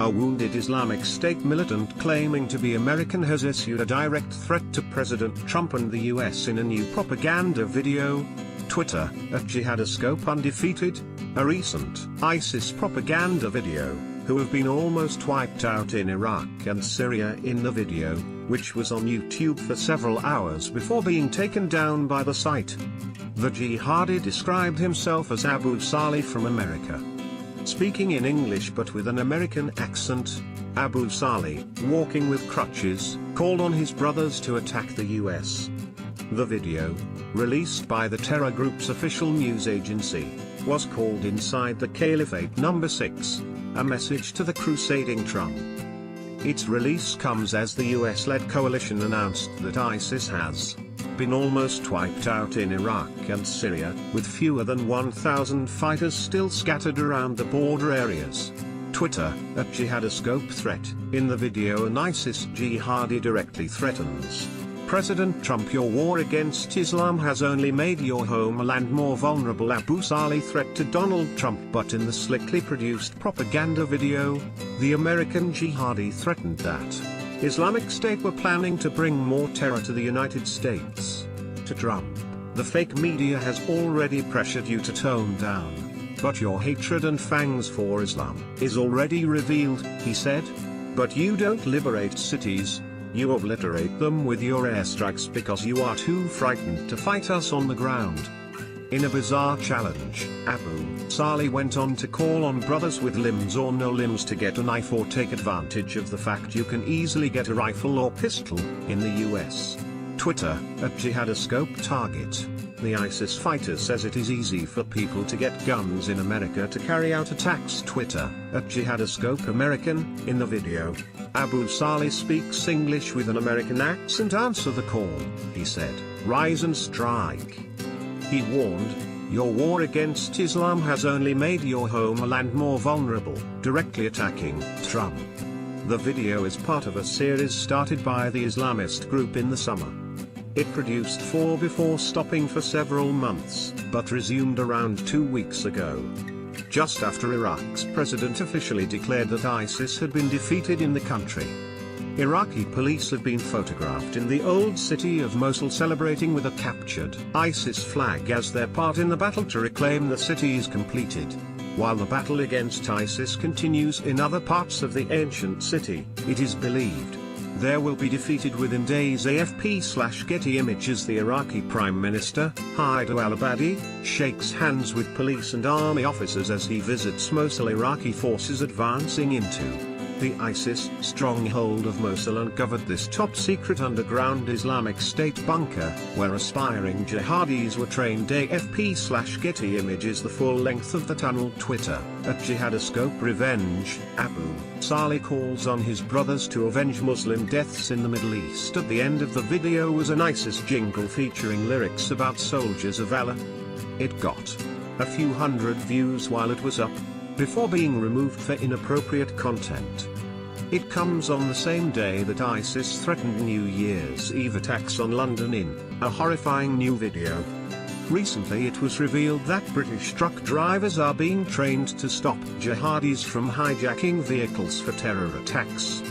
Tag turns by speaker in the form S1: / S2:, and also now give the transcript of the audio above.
S1: A wounded Islamic State militant claiming to be American has issued a direct threat to President Trump and the US in a new propaganda video. Twitter, @jihadiscope undefeated, a recent ISIS propaganda video, who have been almost wiped out in Iraq and Syria. In the video, which was on YouTube for several hours before being taken down by the site, the jihadi described himself as Abu Salih from America. Speaking in English but with an American accent, Abu Salih, walking with crutches, called on his brothers to attack the US. The video, released by the terror group's official news agency, was called Inside the Caliphate No. 6, a message to the crusading Trump. Its release comes as the US-led coalition announced that ISIS has been almost wiped out in Iraq and Syria, with fewer than 1,000 fighters still scattered around the border areas. Twitter, @jihadiscope threat. In the video, an ISIS jihadi directly threatens President Trump, "Your war against Islam has only made your homeland more vulnerable." Abu Salih threat to Donald Trump. But in the slickly produced propaganda video, the American jihadi threatened that Islamic State were planning to bring more terror to the United States. To Trump, "The fake media has already pressured you to tone down, but your hatred and fangs for Islam is already revealed," he said. "But you don't liberate cities, you obliterate them with your airstrikes because you are too frightened to fight us on the ground." In a bizarre challenge, Abu Salih went on to call on brothers with limbs or no limbs to get a knife or take advantage of the fact you can easily get a rifle or pistol in the US. Twitter, @jihadiscope target. The ISIS fighter says it is easy for people to get guns in America to carry out attacks. Twitter, @jihadiscope American. In the video, Abu Salih speaks English with an American accent. "Answer the call," he said. "Rise and strike." He warned, "Your war against Islam has only made your homeland more vulnerable," directly attacking Trump. The video is part of a series started by the Islamist group in the summer. It produced 4 before stopping for several months, but resumed around 2 weeks ago, just after Iraq's president officially declared that ISIS had been defeated in the country. Iraqi police have been photographed in the old city of Mosul celebrating with a captured ISIS flag as their part in the battle to reclaim the city is completed. While the battle against ISIS continues in other parts of the ancient city, it is believed there will be defeated within days. AFP/Getty images. The Iraqi Prime Minister, Haider al-Abadi, shakes hands with police and army officers as he visits Mosul. Iraqi forces advancing into the ISIS stronghold of Mosul uncovered this top-secret underground Islamic State bunker, where aspiring jihadis were trained. AFP/Getty images. The full length of the tunnel. Twitter, @jihadiscope revenge. Abu Salih calls on his brothers to avenge Muslim deaths in the Middle East. At the end of the video was an ISIS jingle featuring lyrics about soldiers of Allah. It got a few hundred views while it was up, before being removed for inappropriate content. It comes on the same day that ISIS threatened New Year's Eve attacks on London in a horrifying new video. Recently it was revealed that British truck drivers are being trained to stop jihadis from hijacking vehicles for terror attacks.